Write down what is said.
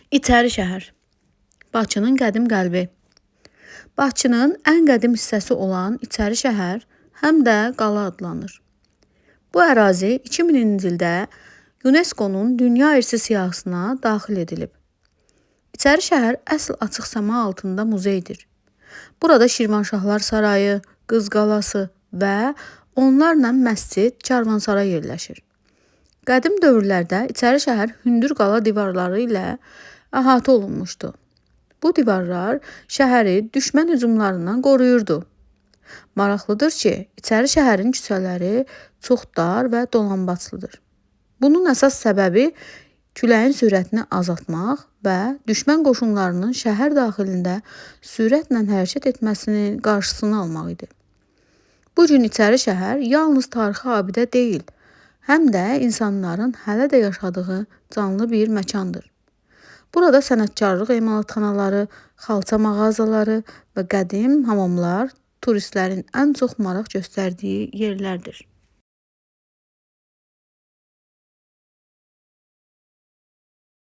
İçəri şəhər. Bakının qədim qəlbi. Bakının ən qədim hissəsi olan İçəri şəhər həm də qala adlanır. Bu ərazi 2000-ci ildə UNESCO-nun Dünya İrsi siyahısına daxil edilib. İçəri şəhər əsl açıq səma altında muzeydir. Burada Şirvanşahlar Sarayı, Qız Qalası və onlarla məscid, Karvansaray yerləşir. Qədim dövrlərdə İçəri şəhər hündür qala divarları ilə əhatə olunmuşdu. Bu divarlar şəhəri düşmən hücumlarından qoruyurdu. Maraqlıdır ki, İçəri şəhərin küçələri çox dar və dolambaçlıdır. Bunun əsas səbəbi küləyin sürətini azaltmaq və düşmən qoşunlarının şəhər daxilində sürətlə hərəkət etməsinin qarşısını almaq idi. Bu gün İçəri şəhər yalnız tarixi abidə deyil, həm də insanların hələ də yaşadığı canlı bir məkandır. Burada sənətkarlıq emalatxanaları, xalça mağazaları və qədim hamamlar turistlərin ən çox maraq göstərdiyi yerlərdir.